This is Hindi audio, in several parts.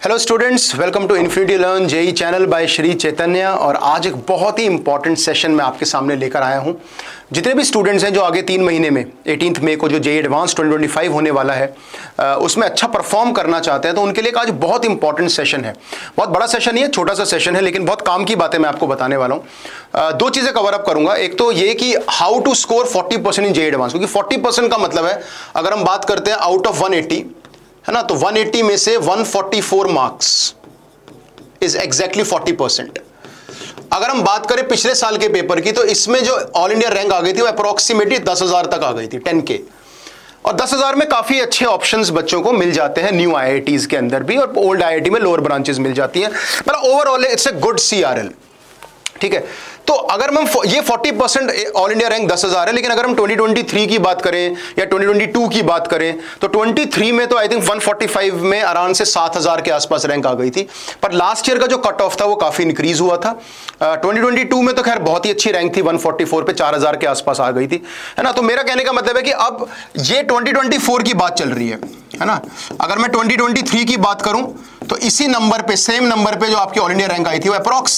Hello students, welcome to Infinity Learn JEE channel by Shri Chaitanya. और आज एक बहुत ही इंपॉर्टेंट सेशन मैं आपके सामने लेकर आया हूं। जितने भी स्टूडेंट्स हैं जो आगे 3 महीने में 18 मई को जो जेई एडवांस 2025 होने वाला है उसमें अच्छा परफॉर्म करना चाहते हैं, तो उनके लिए आज बहुत इंपॉर्टेंट सेशन है। बहुत बड़ा सेशन नहीं है, छोटा सा सेशन है, लेकिन बहुत काम की बातें मैं आपको बताने वाला हूँ। 2 चीज़ें कवर अप करूंगा। एक तो ये कि how to score 40% in JEE advance, क्योंकि 40% का मतलब है अगर हम बात करते हैं आउट ऑफ 180 है ना, तो 180 में से 144 मार्क्स इज एग्जैक्टली 40%। अगर हम बात करें पिछले साल के पेपर की, तो इसमें जो ऑल इंडिया रैंक आ गई थी वो अप्रोक्सीमेटली 10,000 तक आ गई थी, 10K। और 10,000 में काफी अच्छे ऑप्शंस बच्चों को मिल जाते हैं न्यू आईआईटीज के अंदर भी, और ओल्ड आईआईटी में लोअर ब्रांचेस मिल जाती हैं। मतलब overall it's a good CRL, ठीक है। तो अगर हम ये 40% ऑल इंडिया रैंक 10,000 है, लेकिन अगर हम 2023 की बात करें या 2022 की बात करें तो 23 में तो आई थिंक 145 में आराम से 7,000 के आसपास रैंक आ गई थी। पर लास्ट ईयर का जो कट ऑफ था वो काफी इंक्रीज हुआ था। 2022 में तो खैर बहुत ही अच्छी रैंक थी, 144 पे 4,000 के आसपास आ गई थी, है ना। तो मेरा कहने का मतलब है कि अब ये 2024 की बात चल रही है ना। अगर मैं 2023 की बात करूं तो इसी नंबर पे, सेम नंबर पे जो आपकी ऑल इंडिया रैंक आई थी वो अप्रॉक्स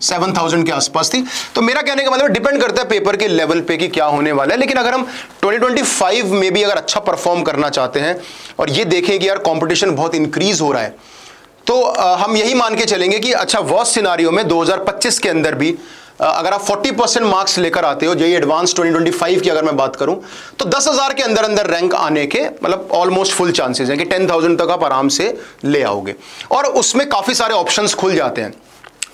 7,000 के आसपास थी। तो मेरा कहने का मतलब डिपेंड करता है पेपर के लेवल पे कि क्या होने वाला है। लेकिन अगर हम 2025 में भी अगर अच्छा परफॉर्म करना चाहते हैं और ये देखें कि यार कंपटीशन बहुत इंक्रीज हो रहा है, तो हम यही मान के चलेंगे कि अच्छा वर्स्ट सिनारियो में 2025 के अंदर भी अगर आप 40% मार्क्स लेकर आते हो जेई एडवांस 2025 की अगर मैं बात करूं, तो 10,000 के अंदर अंदर रैंक आने के मतलब ऑलमोस्ट फुल चांसेस हैं कि 10,000 तक आप आराम से ले आओगे। और उसमें काफी सारे ऑप्शंस खुल जाते हैं।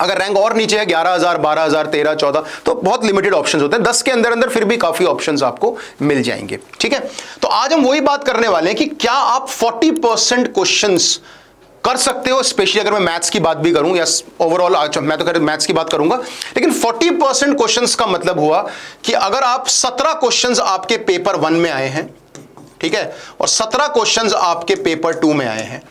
अगर रैंक और नीचे है 11,000, 12,000, 13, 14, तो बहुत लिमिटेड ऑप्शंस होते हैं। 10 के अंदर अंदर फिर भी काफी ऑप्शंस आपको मिल जाएंगे, ठीक है। तो आज हम वही बात करने वाले हैं कि क्या आप 40% क्वेश्चंस कर सकते हो, स्पेशली अगर मैं मैथ्स की बात भी करूं या ओवरऑल। मैं तो मैथ्स की बात करूंगा, लेकिन 40% क्वेश्चंस का मतलब हुआ कि अगर आप 17 क्वेश्चंस आपके पेपर 1 में आए हैं, ठीक है, और 17 क्वेश्चंस आपके पेपर 2 में आए हैं,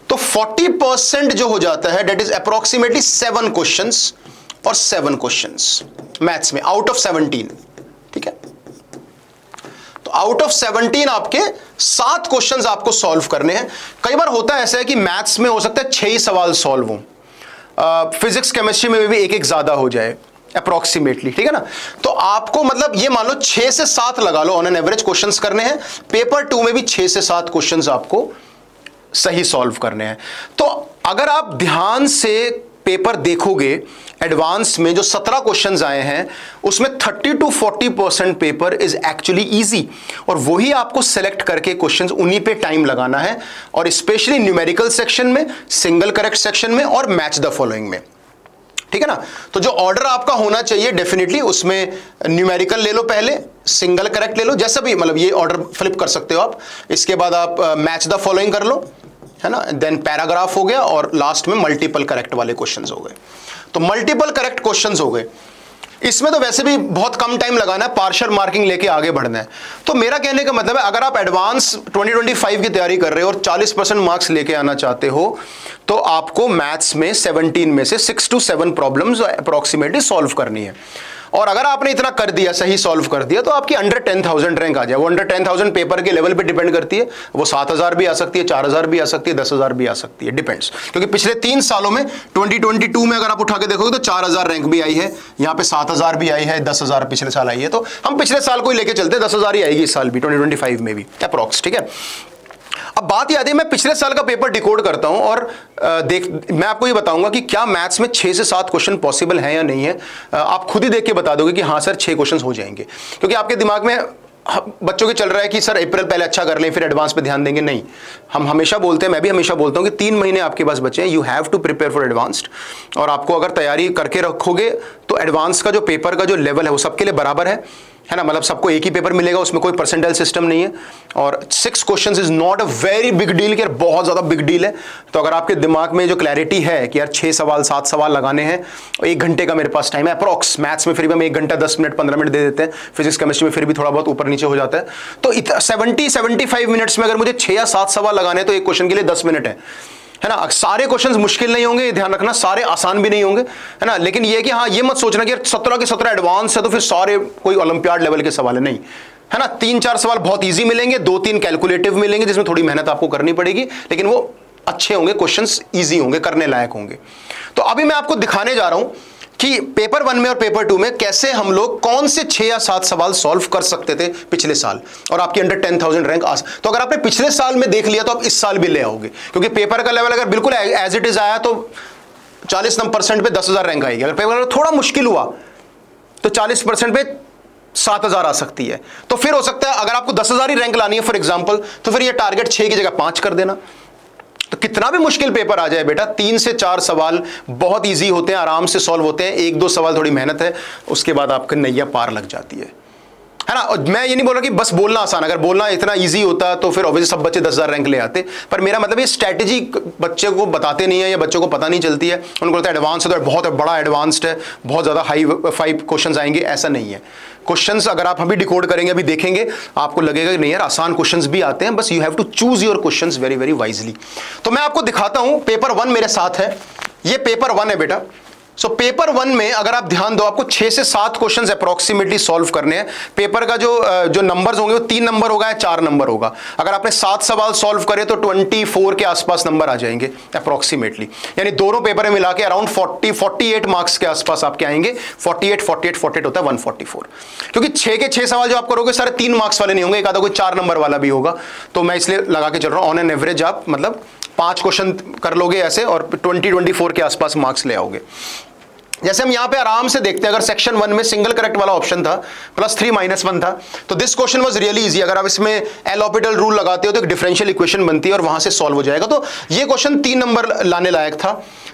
तो 40% जो हो जाता है डेट इज अप्रोक्सीमेटली 7 क्वेश्चंस और 7 क्वेश्चंस मैथ्स में आउट ऑफ 17, ठीक है। तो आउट ऑफ 17 आपके 7 क्वेश्चंस आपको सॉल्व करने हैं। कई बार होता है ऐसा है कि मैथ्स में हो सकता है 6 ही सवाल सॉल्व हो, फिजिक्स केमिस्ट्री में भी एक ज्यादा हो जाए अप्रोक्सीमेटली, ठीक है ना। तो आपको मतलब ये मान लो 6 से 7 लगा लो ऑन एन एवरेज क्वेश्चंस करने हैं। पेपर 2 में भी 6 से 7 क्वेश्चंस आपको सही सॉल्व करने हैं। तो अगर आप ध्यान से पेपर देखोगे एडवांस में जो 17 क्वेश्चंस आए हैं उसमें 30 to 40% paper is actually easy, और वही आपको सेलेक्ट करके क्वेश्चंस उन्हीं पे टाइम लगाना है। और स्पेशली न्यूमेरिकल सेक्शन में, सिंगल करेक्ट सेक्शन में और मैच द फॉलोइंग में, ठीक है ना। तो जो ऑर्डर आपका होना चाहिए डेफिनेटली उसमें न्यूमेरिकल ले लो, पहले सिंगल करेक्ट ले लो, जैसा भी मतलब ये ऑर्डर फ्लिप कर सकते हो आप। इसके बाद आप मैच द फॉलोइंग कर लो, है ना, देन पैराग्राफ हो गया, और लास्ट में मल्टीपल करेक्ट वाले क्वेश्चंस हो गए। तो मल्टीपल करेक्ट क्वेश्चंस हो गए। इसमें तो वैसे भी बहुत कम टाइम लगाना है, पार्शियल मार्किंग लेके आगे बढ़ना है। तो मेरा कहने का मतलब है अगर आप एडवांस 2025 की तैयारी कर रहे हो और 40% मार्क्स लेके आना चाहते हो, तो आपको मैथ्स में 17 में से 6 to 7 प्रॉब्लम्स अप्रोक्सीमेटली सॉल्व करनी है। और अगर आपने इतना कर दिया, सही सॉल्व कर दिया, तो आपकी अंडर 10,000 रैंक आ जाए। वो अंडर 10,000 पेपर के लेवल पे डिपेंड करती है, वो 7,000 भी आ सकती है, 4,000 भी आ सकती है, 10,000 भी आ सकती है, डिपेंड्स। क्योंकि पिछले 3 सालों में 2022 में अगर आप उठा के देखोगे तो 4,000 रैंक भी आई है, यहाँ पे 7,000 भी आई है, 10,000 पिछले साल आई है। तो हम पिछले साल को ही लेके चलते हैं, 10,000 ही आएगी इस साल भी 2025 में भी अप्रॉक्स, ठीक है। अब बात याद है, मैं पिछले साल का पेपर डिकोड करता हूं और मैं आपको ये बताऊंगा कि क्या मैथ्स में 6 से 7 क्वेश्चन पॉसिबल है या नहीं है। आप खुद ही देख के बता दोगे कि हाँ सर 6 क्वेश्चन हो जाएंगे, क्योंकि आपके दिमाग में बच्चों के चल रहा है कि सर अप्रैल पहले अच्छा कर लें फिर एडवांस पे ध्यान देंगे। नहीं, हम हमेशा बोलते हैं, मैं भी हमेशा बोलता हूं कि 3 महीने आपके पास बचे हैं, you have to prepare for advanced. और आपको अगर तैयारी करके रखोगे तो एडवांस का जो पेपर का जो लेवल है वो सबके लिए बराबर है ना, मतलब सबको एक ही पेपर मिलेगा, उसमें कोई परसेंटाइल सिस्टम नहीं है। और 6 questions is not a very big deal, कि बहुत ज्यादा बिग डील है। तो अगर आपके दिमाग में जो क्लैरिटी है कि यार 6 सवाल 7 सवाल लगाने हैं, 1 घंटे का मेरे पास टाइम है अप्रॉक्स, मैथ्स में फिर भी हम 1 घंटा 10 मिनट 15 मिनट दे देते हैं, फिजिक्स केमिस्ट्री में फिर भी थोड़ा बहुत ऊपर नीचे हो जाता है। तो 70-75 मिनट्स में अगर मुझे 6 या 7 सवाल लगाने हैं तो एक क्वेश्चन के लिए 10 मिनट है ना। सारे क्वेश्चंस मुश्किल नहीं होंगे, ध्यान रखना, सारे आसान भी नहीं होंगे, है ना। लेकिन ये कि हाँ ये मत सोचना कि 17 के 17 एडवांस है तो फिर सारे कोई ओलंपियाड लेवल के सवाल है, नहीं, है ना। 3-4 सवाल बहुत इजी मिलेंगे, 2-3 कैलकुलेटिव मिलेंगे जिसमें थोड़ी मेहनत आपको करनी पड़ेगी, लेकिन वो अच्छे होंगे, क्वेश्चंस इजी होंगे, करने लायक होंगे। तो अभी मैं आपको दिखाने जा रहा हूं कि पेपर 1 में और पेपर 2 में कैसे हम लोग कौन से 6 या 7 सवाल सॉल्व कर सकते थे पिछले साल और आपकी अंडर 10,000 रैंक तो अगर आपने पिछले साल में देख लिया तो आप इस साल भी ले आओगे, क्योंकि पेपर का लेवल अगर बिल्कुल एज इट इज आया तो 40% पे 10,000 रैंक आएगी। अगर पेपर थोड़ा मुश्किल हुआ तो 40% पे 7,000 आ सकती है। तो फिर हो सकता है अगर आपको 10,000 ही रैंक लानी है फॉर एग्जांपल, तो फिर ये टारगेट 6 की जगह 5 कर देना। तो कितना भी मुश्किल पेपर आ जाए बेटा, 3 से 4 सवाल बहुत इजी होते हैं, आराम से सॉल्व होते हैं। 1-2 सवाल थोड़ी मेहनत है, उसके बाद आपका नैया पार लग जाती है ना। और मैं ये नहीं बोल रहा कि बस बोलना आसान, अगर बोलना इतना इजी होता तो फिर ऑब्वियसली सब बच्चे 10,000 रैंक ले आते। पर मेरा मतलब ये स्ट्रैटेजी बच्चे को बताते नहीं है या बच्चों को पता नहीं चलती है, उनको लगता है एडवांस है तो बहुत बड़ा एडवांस्ड है, बहुत ज़्यादा हाई 5 क्वेश्चन आएंगे। ऐसा नहीं है। क्वेश्चंस अगर आप अभी डिकोड करेंगे, अभी देखेंगे, आपको लगेगा कि नहीं यार आसान क्वेश्चंस भी आते हैं, बस you have to choose your questions very very wisely. तो मैं आपको दिखाता हूं, पेपर 1 मेरे साथ है, ये पेपर 1 है बेटा। सो पेपर 1 में अगर आप ध्यान दो, आपको 6 से 7 क्वेश्चंस अप्रोक्सीमेटली सॉल्व करने हैं। पेपर का जो नंबर्स होंगे वो 3 नंबर होगा या 4 नंबर होगा। अगर आपने 7 सवाल सॉल्व करे तो 24 के आसपास नंबर आ जाएंगे अप्रोक्सीमेटली, यानी दोनों पेपर में मिला के अराउंड 48 मार्क्स के आसपास आपके आएंगे। 48 होता है 144, क्योंकि 6 के 6 सवाल जो आप करोगे सारे 3 मार्क्स वाले नहीं होंगे, एक आधा कोई 4 नंबर वाला भी होगा। तो मैं इसलिए लगा के चल रहा हूं ऑन एन एवरेज आप मतलब 5 क्वेश्चन कर लोगे ऐसे और 24 के आसपास मार्क्स ले आओगे। जैसे हम यहां पे आराम से देखते हैं, अगर सेक्शन 1 में सिंगल करेक्ट वाला ऑप्शन था, +3 -1 था, तो this question was really easy. अगर आप इसमें एल ऑर्बिटल रूल लगाते हो तो एक डिफरेंशियल इक्वेशन बनती है और वहां से सॉल्व हो जाएगा। तो ये क्वेश्चन 3 नंबर लाने लायक था,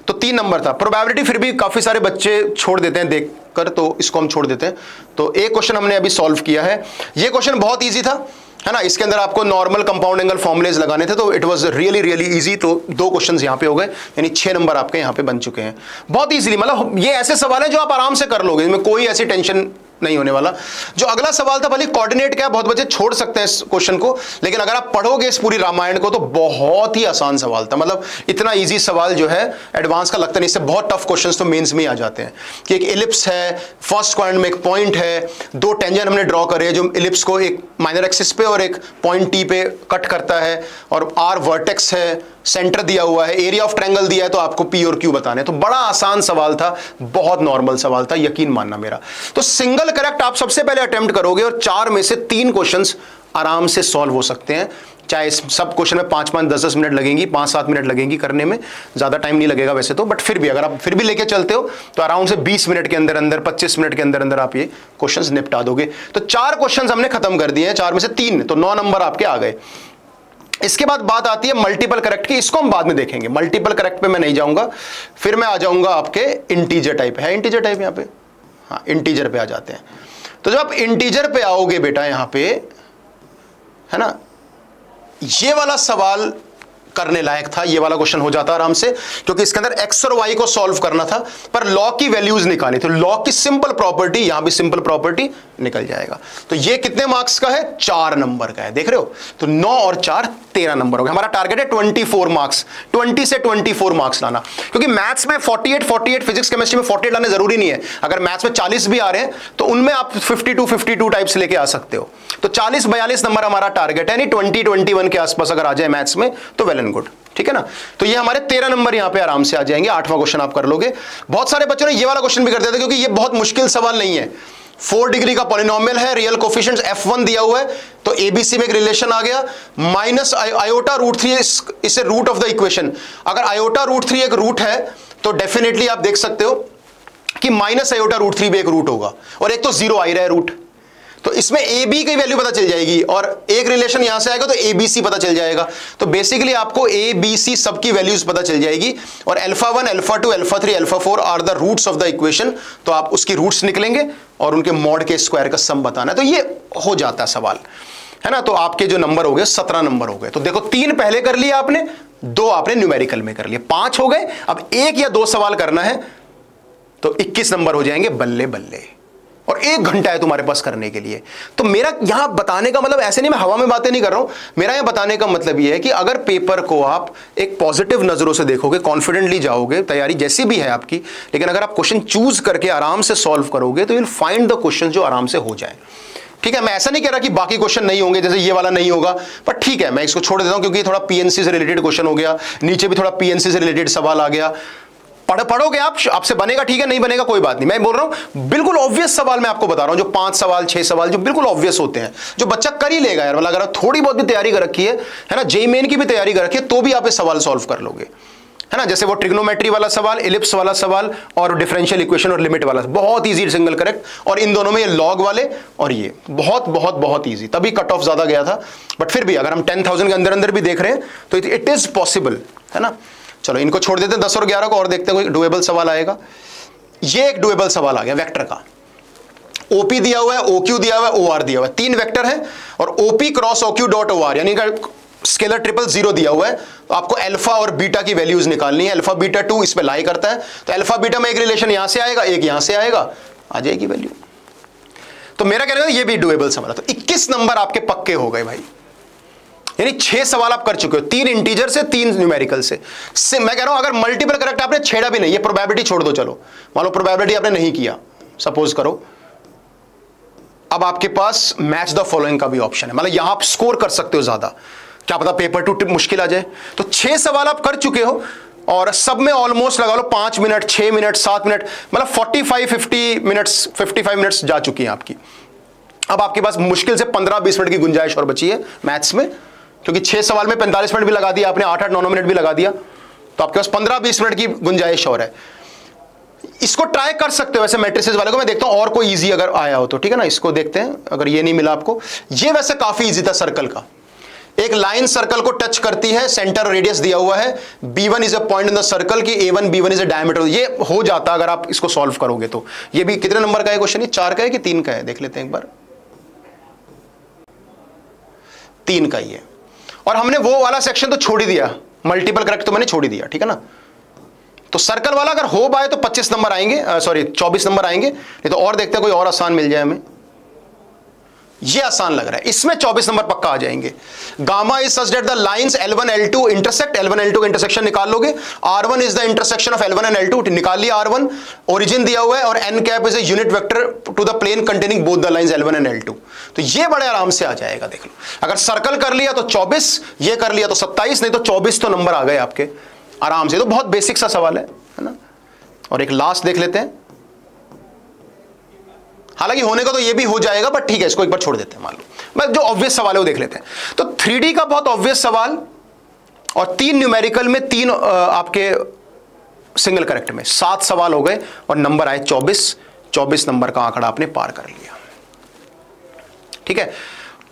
तो 3 नंबर था। प्रोबेबिलिटी फिर भी काफी सारे बच्चे छोड़ देते हैं देखकर, तो इसको हम छोड़ देते हैं। तो एक क्वेश्चन हमने अभी सॉल्व किया है, ये क्वेश्चन बहुत ईजी था, है ना। इसके अंदर आपको नॉर्मल कंपाउंड एंगल फॉर्मुलेज लगाने थे, तो it was really really easy. तो 2 क्वेश्चंस यहां पे हो गए, यानी 6 नंबर आपके यहां पे बन चुके हैं बहुत इजीली। मतलब ये ऐसे सवाल है जो आप आराम से कर लोगे, इसमें कोई ऐसी टेंशन नहीं होने वाला। जो अगला सवाल था, भले कोऑर्डिनेट क्या, बहुत बच्चे छोड़ सकते हैं इस क्वेश्चन को, लेकिन अगर आप पढ़ोगे इस पूरी रामायण को तो बहुत ही आसान सवाल था। मतलब इतना इजी सवाल जो है एडवांस का लगता नहीं, इससे बहुत टफ क्वेश्चंस तो मेंस में ही आ जाते हैं। कि एक इलिप्स है, फर्स्ट क्वाड्रेंट में एक पॉइंट है, 2 टेंजेंट हमने ड्रॉ करे हैं जो इलिप्स को एक माइनर एक्सिस पे और एक पॉइंट टी पे कट करता है, और आर वर्टेक्स है, सेंटर दिया हुआ है, एरिया ऑफ ट्रायंगल दिया है, तो आपको पी और क्यू बताने। तो बड़ा आसान सवाल था, बहुत नॉर्मल सवाल था, यकीन मानना मेरा। तो सिंगल करेक्ट आप सबसे पहले अटेम्प्ट करोगे और 4 में से 3 क्वेश्चंस आराम से सॉल्व हो सकते हैं। चाहे इस सब क्वेश्चन में 5-5, 10-10 मिनट लगेंगी, 5-7 मिनट लगेंगी करने में, ज्यादा टाइम नहीं लगेगा वैसे तो, बट फिर भी अगर आप फिर भी लेके चलते हो तो अराउंड से 20 मिनट के अंदर अंदर, 25 मिनट के अंदर अंदर आप ये क्वेश्चंस निपटा दोगे। तो 4 क्वेश्चंस हमने खत्म कर दिए हैं, 4 में से 3, तो 9 नंबर आपके आ गए। इसके बाद बात आती है मल्टीपल करेक्ट की, इसको हम बाद में देखेंगे। मल्टीपल करेक्ट पे मैं नहीं जाऊंगा, फिर मैं आ जाऊंगा आपके इंटीजर टाइप है। इंटीजर टाइप यहाँ पे, हाँ इंटीजर पे आ जाते हैं। तो जब आप इंटीजर पे आओगे बेटा यहाँ पे, है ना, ये वाला सवाल करने लायक था, ये वाला क्वेश्चन हो जाता आराम से, क्योंकि इसके अंदर एक्स और वाई को सॉल्व करना था, पर लॉ की वैल्यूज निकाली। तो लॉ की सिंपल प्रॉपर्टी, यहां भी सिंपल प्रॉपर्टी निकल जाएगा। तो ये कितने मार्क्स का है? 4 नंबर का है, देख रहे हो। तो 9 और 4 13 नंबर हो गया। हमारा टारगेट है 24 मार्क्स, 20 से 24 मार्क्स लाना, क्योंकि मैथ्स में 48, फिजिक्स केमिस्ट्री में 48 लाने जरूरी नहीं है। अगर मैथ्स में 40 भी आ रहे हैं तो उनमें आप 52 टाइप्स लेके आ सकते हो। तो 40-42 नंबर हमारा टारगेट है, यानी 20-21 के आसपास अगर आ जाए मैथ्स में तो वेल एंड गुड, ठीक है ना। तो ये हमारे 13 नंबर यहां पे आराम से आ जाएंगे। 8वां क्वेश्चन आप कर लोगे। बहुत सारे बच्चों ने ये वाला क्वेश्चन भी कर दिया था, क्योंकि ये बहुत मुश्किल सवाल नहीं है। 4 डिग्री का पॉलिनोमियल है, रियल कोफिशिएंट्स f1 दिया हुआ है, तो एबीसी में एक रिलेशन आ गया, माइनस आयोटा रूट 3 इसे रूट ऑफ द इक्वेशन। अगर आयोटा रूट 3 एक रूट है तो डेफिनेटली आप देख सकते हो कि माइनस आयोटा रूट 3 भी एक रूट होगा, और एक तो 0 आ ही रहा है रूट, तो इसमें ए बी की वैल्यू पता चल जाएगी, और एक रिलेशन यहां से आएगा तो ए बी सी पता चल जाएगा। तो बेसिकली आपको ए बी सी सबकी वैल्यूज पता चल जाएगी, और α1, α2, α3, α4 are the roots of the equation. तो आप उसकी रूट्स निकलेंगे और उनके मॉड के स्क्वायर का सम बताना है। तो ये हो जाता है सवाल, है ना। तो आपके जो नंबर हो गए 17 नंबर हो गए। तो देखो 3 पहले कर लिया आपने, 2 आपने न्यूमेरिकल में कर लिया, 5 हो गए। अब 1 या 2 सवाल करना है तो 21 नंबर हो जाएंगे, बल्ले बल्ले। और 1 घंटा है तुम्हारे पास करने के लिए। तो मेरा यहां बताने का मतलब ऐसे नहीं, मैं हवा में बातें नहीं कर रहा हूं। मेरा यहां बताने का मतलब यह है कि अगर पेपर को आप एक पॉजिटिव नजरों से देखोगे, कॉन्फिडेंटली जाओगे, तैयारी जैसी भी है आपकी, लेकिन अगर आप क्वेश्चन चूज करके आराम से सॉल्व करोगे तो you will find the question जो आराम से हो जाए। ठीक है, मैं ऐसा नहीं कह रहा कि बाकी क्वेश्चन नहीं होंगे, जैसे ये वाला नहीं होगा, पर ठीक है मैं इसको छोड़ देता हूं क्योंकि थोड़ा पीएनसी से रिलेटेड क्वेश्चन हो गया, नीचे भी थोड़ा पीएनसी से रिलेटेड सवाल आ गया। पढ़ोगे आप, आपसे बनेगा ठीक है, नहीं बनेगा कोई बात नहीं। मैं बोल रहा हूं बिल्कुल ऑब्वियस सवाल मैं आपको बता रहा हूं, जो 5 सवाल 6 सवाल जो बिल्कुल ऑब्वियस होते हैं, जो बच्चा कर ही लेगा यार। मतलब अगर आप थोड़ी बहुत भी तैयारी कर रखी है ना, जेईई मेन की भी तैयारी कर रखी है, तो भी आप ये सवाल सॉल्व कर लोगे, है ना। जैसे वो ट्रिग्नोमेट्री वाला सवाल, इलिप्स वाला सवाल और डिफरेंशियल इक्वेशन और लिमिट वाला, बहुत इजी सिंगल करेक्ट। और इन दोनों में ये लॉग वाले और ये बहुत बहुत बहुत इजी, तभी कट ऑफ ज्यादा गया था। बट फिर भी अगर हम 10,000 के अंदर अंदर भी देख रहे हैं तो इट इज पॉसिबल, है ना। चलो इनको छोड़ देते हैं 10 और 11 को, और देखते हैं कोई डुएबल सवाल आएगा। ये एक डुएबल सवाल आ गया वेक्टर का। ओपी दिया हुआ है, ओक्यू दिया हुआ है, ओआर दिया हुआ है, 3 वेक्टर है और OP cross OQ dot OR यानी स्केलर ट्रिपल 0 दिया हुआ है। तो आपको अल्फा और बीटा की वैल्यूज निकालनी है। अल्फा बीटा 2 इस पे लाई करता है, तो अल्फा बीटा में एक रिलेशन यहां से आएगा, एक यहां से आएगा, आ जाएगी वैल्यू। तो मेरा कहना है ये भी डुएबल सवाल है। तो 21 नंबर आपके पक्के हो गए भाई, यानी 6 सवाल आप कर चुके हो, 3 इंटीजर से 3 न्यूमेरिकल से। मैं कह रहा हूं अगर मल्टीपल करेक्ट आपने छेड़ा भी नहीं, ये प्रोबेबिलिटी छोड़ दो, चलो मान लो प्रोबेबिलिटी आपने नहीं किया, सपोज करो, अब आपके पास मैच द फॉलोइंग का भी ऑप्शन है, मतलब यहां आप स्कोर कर सकते हो ज्यादा, क्या पता पेपर 2 मुश्किल आ जाए। तो 6 सवाल आप कर चुके हो और सब में ऑलमोस्ट लगा लो 5 मिनट 6 मिनट 7 मिनट, मतलब 55 मिनट्स जा चुकी हैं आपकी। अब आपके पास मुश्किल से 15-20 मिनट की गुंजाइश और बची है मैथ्स में, क्योंकि 6 सवाल में 45 मिनट भी लगा दिया आपने, 8-9 मिनट भी लगा दिया, तो आपके पास 15-20 मिनट की गुंजाइश और है। इसको ट्राई कर सकते हो वैसे मैट्रिसेस वाले को। मैं देखता हूं और कोई इजी अगर आया हो तो, ठीक है ना। इसको देखते हैं, अगर ये नहीं मिला आपको, ये वैसे काफी इजी था। सर्कल का एक लाइन सर्कल को टच करती है, सेंटर रेडियस दिया हुआ है, B1 is a point in the circle की, A1 B1 is a diameter, ये हो जाता अगर आप इसको सॉल्व करोगे तो। ये भी कितने नंबर का है क्वेश्चन, ये 4 का है कि 3 का है, देख लेते हैं एक बार। 3 का ही है, और हमने वो वाला सेक्शन तो छोड़ ही दिया, मल्टीपल करेक्ट तो मैंने छोड़ ही दिया, ठीक है ना। तो सर्कल वाला अगर हो पाए तो 25 नंबर आएंगे, सॉरी 24 नंबर आएंगे, नहीं तो और देखते हैं कोई और आसान मिल जाए हमें। ये आसान लग रहा है, इसमें 24 नंबर पक्का आ जाएंगे। Gamma is such that the lines L1 L2 intersect, L1 L2 का इंटरसेक्शन निकाल लोगे। R1 is the intersection of L1 and L2, निकाल लिया R1। ओरिजिन दिया हुआ है और n cap is a unit vector to the plane containing both the lines L1 and L2। तो ये बड़े आराम से आ जाएगा, देख लो। अगर सर्कल कर लिया तो 24, ये कर लिया तो 27, नहीं तो 24 तो नंबर आ गए आपके आराम से। तो बहुत बेसिक सा सवाल है ना। और एक लास्ट देख लेते हैं, हालांकि होने का तो ये भी हो जाएगा, बट ठीक है इसको एक बार छोड़ देते हैं। मान लो मैं जो ऑब्वियस सवाल है वो देख लेते हैं। तो 3D का बहुत ऑब्वियस सवाल और 3 न्यूमेरिकल में 3 आपके सिंगल करेक्ट में 7 सवाल हो गए और नंबर आए 24 नंबर का आंकड़ा आपने पार कर लिया, ठीक है।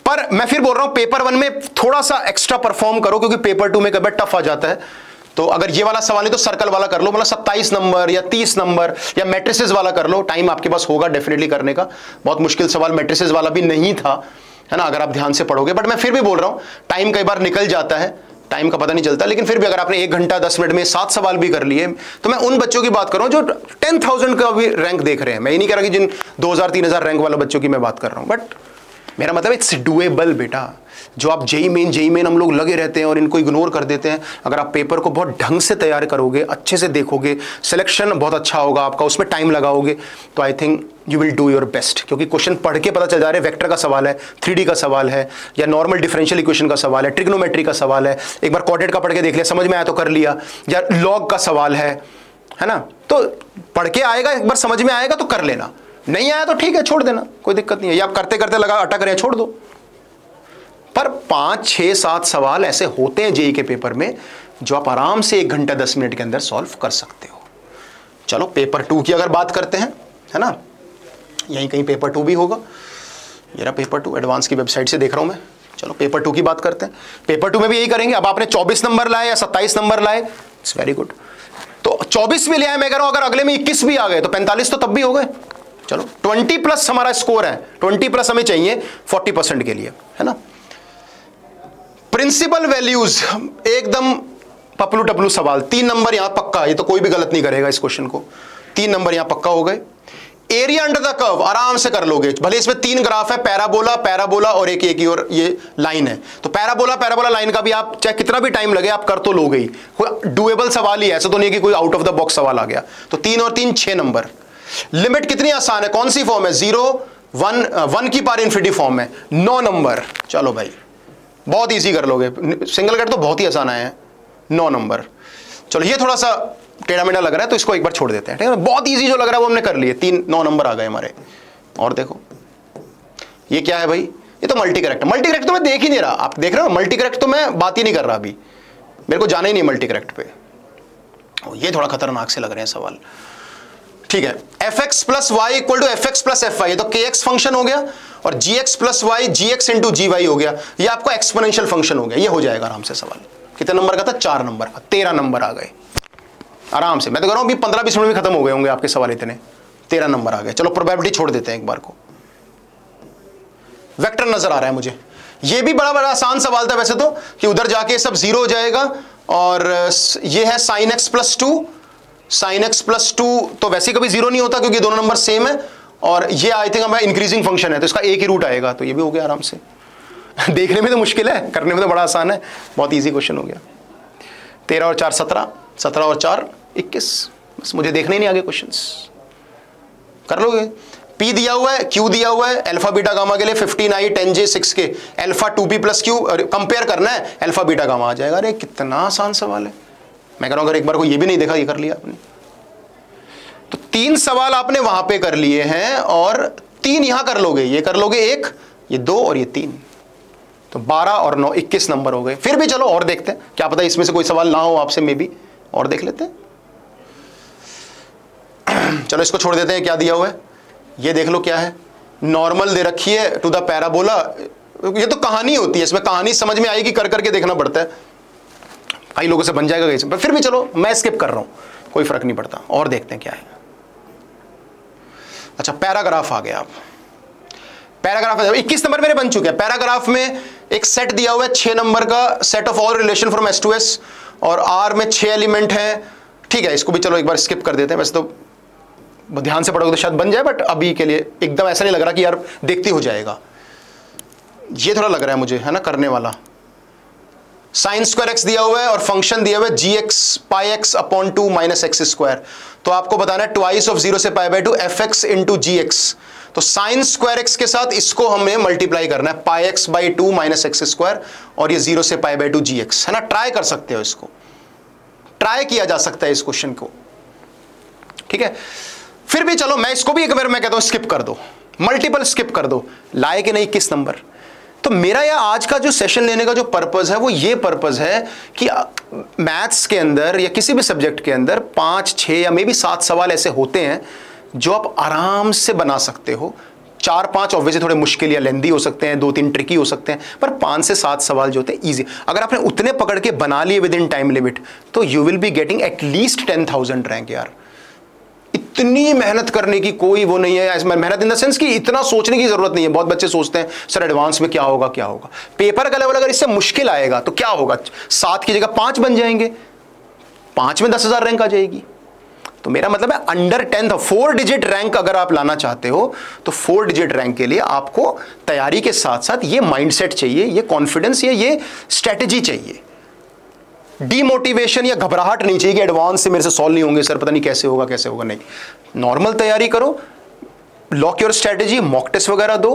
पर मैं फिर बोल रहा हूं पेपर 1 में थोड़ा सा एक्स्ट्रा परफॉर्म करो, क्योंकि पेपर 2 में कभी टफ आ जाता है। तो अगर ये वाला सवाल है तो सर्कल वाला कर लो, मतलब 27 नंबर या 30 नंबर या मैट्रिसेस वाला कर लो, टाइम आपके पास होगा डेफिनेटली करने का। बहुत मुश्किल सवाल मैट्रिसेस वाला भी नहीं था, है ना, अगर आप ध्यान से पढ़ोगे। बट मैं फिर भी बोल रहा हूं टाइम कई बार निकल जाता है, टाइम का पता नहीं चलता, लेकिन फिर भी अगर आपने 1 घंटा 10 मिनट में 7 सवाल भी कर लिए, तो मैं उन बच्चों की बात कर रहा हूं जो 10,000 का भी रैंक देख रहे हैं। मैं ये नहीं कह रहा कि जिन 2,000-3,000 रैंक वाले बच्चों की मैं बात कर रहा हूं, बट मेरा मतलब इट्स डुएबल बेटा। जो आप जेईई मेन हम लोग लगे रहते हैं और इनको इग्नोर कर देते हैं, अगर आप पेपर को बहुत ढंग से तैयार करोगे, अच्छे से देखोगे, सिलेक्शन बहुत अच्छा होगा आपका, उसमें टाइम लगाओगे, तो I think you will do your best. क्योंकि क्वेश्चन पढ़ के पता चल जा रहा है, वेक्टर का सवाल है, 3D का सवाल है, या नॉर्मल डिफरेंशियल इक्वेशन का सवाल है, ट्रिग्नोमेट्री का सवाल है, एक बार क्वाड्रेट का पढ़ के देख लिया, समझ में आया तो कर लिया, या लॉग का सवाल है ना। तो पढ़ के आएगा, एक बार समझ में आएगा तो कर लेना, नहीं आया तो ठीक है छोड़ देना, कोई दिक्कत नहीं है। या आप करते करते लगा अटक रहे हैं, छोड़ दो। पर 5, 6, 7 सवाल ऐसे होते हैं जेईई के पेपर में जो आप आराम से 1 घंटा 10 मिनट के अंदर सॉल्व कर सकते हो। चलो पेपर 2 की अगर बात करते हैं, है ना, यहीं कहीं पेपर 2 भी होगा। ये रहा पेपर 2, एडवांस की वेबसाइट से देख रहा हूं मैं। चलो पेपर 2 की बात करते हैं। पेपर 2 में भी यही करेंगे। अब आपने 24 नंबर लाए या 27 नंबर लाए, इट्स वेरी गुड। तो 24 भी ले आए, मैं कह रहा हूं अगर अगले में 21 भी आ गए तो 45 तो तब भी हो गए। चलो 20+ हमारा स्कोर है, 20+ हमें चाहिए 40% के लिए, है ना। प्रिंसिपल वैल्यूज एकदम पपलू टपलू सवाल, 3 नंबर यहां पक्का, ये तो कोई भी गलत नहीं करेगा इस क्वेश्चन को। 3 नंबर यहां पक्का हो गए। एरिया अंडर द कर्व आराम से कर लोगे, भले इसमें 3 ग्राफ है, पैराबोला, पैराबोला और एक और ये लाइन है। तो पैराबोला लाइन का भी आप चाहे कितना भी टाइम लगे आप कर तो लोगे ही, कोई डुएबल सवाल ही है, ऐसा तो नहीं कि कोई आउट ऑफ द बॉक्स सवाल आ गया। तो 3 और 3 6 नंबर। लिमिट कितनी आसान है, कौन सी फॉर्म है, 0 वन की पावर इन्फिनिटी फॉर्म में 9 नंबर। चलो भाई बहुत इजी कर लोगे, सिंगल कट तो बहुत ही आसान आया है, 9 नंबर। चलो ये थोड़ा सा टेढ़ा मेढ़ा लग रहा है तो इसको एक बार छोड़ देते हैं, ठीक है। बहुत इजी जो लग रहा है वो हमने कर लिए, 9 नंबर आ गए हमारे। और देखो ये क्या है भाई, ये तो मल्टी करेक्ट। मल्टी करेक्ट तो मैं देख ही नहीं रहा, आप देख रहे हो मल्टी करेक्ट तो मैं बात ही नहीं कर रहा अभी, मेरे को जाना ही नहीं मल्टी करेक्ट पे। ये थोड़ा खतरनाक से लग रहे हैं सवाल, ठीक है। F x plus y equal to f x plus f y, तो के एक्स फंक्शन हो गया और g x plus y g x into g y हो गया, ये आपको एक्सपोनेंशियल फंक्शन हो गया। ये हो जाएगा आराम से सवाल। कितने नंबर का था, 4 नंबर का, 13 नंबर आ गए आराम से। मैं तो कह रहा हूं अभी 15-20 मिनट में खत्म हो गए होंगे आपके सवाल, इतने 13 नंबर आ गए। चलो प्रोबेबिलिटी छोड़ देते हैं एक बार को। वेक्टर नजर आ रहा है मुझे, ये भी बड़ा आसान सवाल था वैसे तो, कि उधर जाके सब 0 हो जाएगा और ये है sin x plus 2, sin x plus 2 तो वैसे कभी 0 नहीं होता क्योंकि दोनों नंबर सेम है, और ये आई थिंक हमारा इंक्रीजिंग फंक्शन है तो इसका एक ही रूट आएगा, तो ये भी हो गया आराम से। देखने में तो मुश्किल है, करने में तो बड़ा आसान है, बहुत ईजी क्वेश्चन हो गया। 13 और 4 17, 17 और 4 21, बस मुझे देखने ही नहीं आगे क्वेश्चंस, कर लोगे। P दिया हुआ है, Q दिया हुआ है, अल्फा बीटा गामा के लिए 15i 10j 6k, alpha 2p plus Q compare करना है, अल्फा बीटा गामा आ जाएगा। अरे कितना आसान सवाल है, मैं कह रहा हूं अगर एक बार को ये भी नहीं देखा, ये कर लिया आपने। तो 3 सवाल आपने वहां पे कर लिए हैं और 3 यहां कर लोगे, ये कर लोगे 1, ये 2 और ये 3, तो 12 और 9 21 नंबर हो गए। फिर भी चलो और देखते हैं, क्या पता इसमें से कोई सवाल ना हो आपसे, मे बी और देख लेते हैं। चलो इसको छोड़ देते हैं, क्या दिया हुआ है ये देख लो क्या है। नॉर्मल दे रखी है टू द पैराबोला, ये तो कहानी होती है, इसमें कहानी समझ में आएगी, कर करके देखना पड़ता है, कई लोगों से बन जाएगा कैसे, पर फिर भी चलो मैं स्किप कर रहा हूं, कोई फर्क नहीं पड़ता। और देखते हैं क्या है। अच्छा पैराग्राफ आ गया, आप पैराग्राफ 21 नंबर मेरे बन चुके हैं। पैराग्राफ में एक सेट दिया हुआ है 6 नंबर का, set of all relation from S to S, और R में 6 एलिमेंट हैं, ठीक है। इसको भी चलो एक बार स्किप कर देते हैं, वैसे तो ध्यान से पढ़ोगे तो शायद बन जाए, बट अभी के लिए एकदम ऐसा नहीं लग रहा कि यार देखती हो जाएगा, ये थोड़ा लग रहा है मुझे, है ना, करने वाला। साइन स्क्वायर एक्स दिया हुआ है और फंक्शन दिया हुआ है g x pi x upon 2 minus x square, तो आपको बताना है ट्वाइस ऑफ 0 से pi by 2 f x into g x, तो साइन स्क्वायर एक्स के साथ इसको हमें मल्टीप्लाई करना है, pi x by 2 minus x square, और ये 0 से पाई बाई 2 जी एक्स, है ना। ट्राई कर सकते हो, इसको ट्राई किया जा सकता है इस क्वेश्चन को, ठीक है। फिर भी चलो मैं इसको भी एक बार मैं कहता हूं स्किप कर दो, मल्टीपल स्किप कर दो, लाए कि नहीं 21 नंबर। तो मेरा यह आज का जो सेशन लेने का जो पर्पस है वो ये पर्पस है कि मैथ्स के अंदर या किसी भी सब्जेक्ट के अंदर 5, 6 या मे बी 7 सवाल ऐसे होते हैं जो आप आराम से बना सकते हो। 4-5 ऑब्वियसली थोड़े मुश्किल या लेंदी हो सकते हैं, 2-3 ट्रिकी हो सकते हैं, पर 5 से 7 सवाल जो होते हैं ईजी, अगर आपने उतने पकड़ के बना लिए विद इन टाइम लिमिट, तो you will be getting at least 10,000 rank. यार इतनी मेहनत करने की कोई वो नहीं है, मेहनत इन द सेंस कि इतना सोचने की जरूरत नहीं है। बहुत बच्चे सोचते हैं सर एडवांस में क्या होगा क्या होगा, पेपर का लेवल अगर इससे मुश्किल आएगा तो क्या होगा, 7 की जगह 5 बन जाएंगे, 5 में 10,000 रैंक आ जाएगी। तो मेरा मतलब है अंडर 10 4 डिजिट रैंक अगर आप लाना चाहते हो तो 4 डिजिट रैंक के लिए आपको तैयारी के साथ साथ ये माइंडसेट चाहिए, ये कॉन्फिडेंस, ये स्ट्रेटेजी चाहिए। डीमोटिवेशन या घबराहट नहीं चाहिए कि एडवांस से मेरे से सॉल्व नहीं होंगे सर, पता नहीं कैसे होगा, नहीं। नॉर्मल तैयारी करो, lock your strategy, mock test वगैरह दो,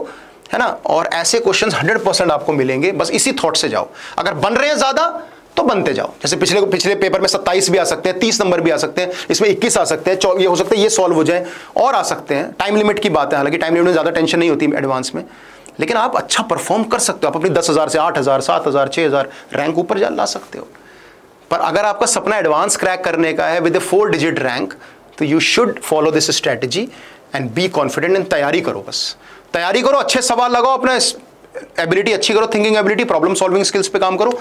है ना, और ऐसे क्वेश्चंस 100% आपको मिलेंगे। बस इसी थॉट से जाओ, अगर बन रहे हैं ज्यादा तो बनते जाओ। जैसे पिछले पेपर में 27 भी आ सकते हैं, 30 नंबर भी आ सकते हैं, इसमें 21 आ सकते हैं, ये हो सकता है ये सॉल्व हो जाए, और आ सकते हैं। टाइम लिमिट की बात है, हालांकि टाइम लिमिट में ज्यादा टेंशन नहीं होती एडवांस में, लेकिन आप अच्छा परफॉर्म कर सकते हो। आप अपनी 10,000 से 8,000, 7,000, 6,000 रैंक ऊपर ला सकते हो। पर अगर आपका सपना एडवांस क्रैक करने का है विद 4 डिजिट रैंक, तो you should follow this strategy and be confident. And तैयारी करो, बस तैयारी करो, अच्छे सवाल लगाओ, अपना एबिलिटी अच्छी करो, thinking ability, problem solving skills पे काम करो,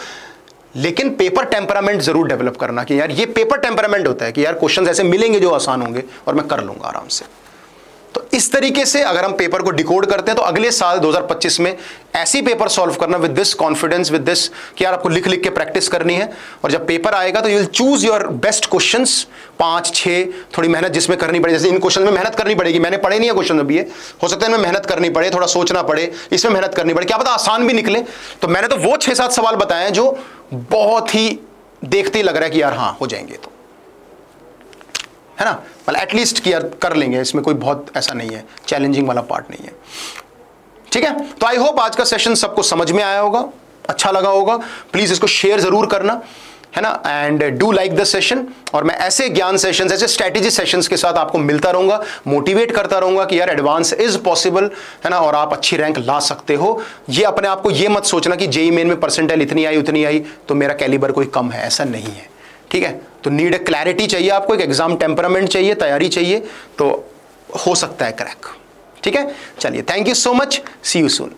लेकिन पेपर टेम्परामेंट जरूर डेवलप करना कि यार ये पेपर टेम्परामेंट होता है कि यार क्वेश्चंस ऐसे मिलेंगे जो आसान होंगे और मैं कर लूंगा आराम से। तो इस तरीके से अगर हम पेपर को डिकोड करते हैं तो अगले साल 2025 में ऐसी पेपर सॉल्व करना with this confidence, with this कि यार आपको लिख लिख के प्रैक्टिस करनी है, और जब पेपर आएगा तो you will choose your best questions, 5-6 थोड़ी मेहनत जिसमें करनी पड़े। जैसे इन क्वेश्चन में मेहनत करनी पड़ेगी, मैंने पढ़े नहीं है क्वेश्चन अभी, ये हो सकता है इनमें मेहनत करनी पड़े, थोड़ा सोचना पड़े, इसमें मेहनत करनी पड़े, क्या पता आसान भी निकले। तो मैंने तो वो 6-7 सवाल बताए हैं जो बहुत ही देखते ही लग रहा है कि यार हाँ हो जाएंगे। तो है ना, मतलब एटलीस्ट क्लियर कर लेंगे, इसमें कोई बहुत ऐसा नहीं है, चैलेंजिंग वाला पार्ट नहीं है। ठीक है, तो आई होप आज का सेशन सबको समझ में आया होगा, अच्छा लगा होगा। प्लीज इसको शेयर जरूर करना, है ना, and do like the session. और मैं ऐसे ज्ञान सेशंस, ऐसे स्ट्रैटेजी सेशंस के साथ आपको मिलता रहूंगा, मोटिवेट करता रहूंगा कि यार एडवांस इज पॉसिबल, है ना, और आप अच्छी रैंक ला सकते हो। ये अपने आप को ये मत सोचना कि जेईई मेन में परसेंटाइल इतनी आई उतनी आई तो मेरा कैलिबर कोई कम है, ऐसा नहीं है। ठीक है, तो नीड क्लैरिटी चाहिए आपको, एक एग्जाम टेम्परामेंट चाहिए, तैयारी चाहिए, तो हो सकता है क्रैक। ठीक है, चलिए, thank you so much, see you soon.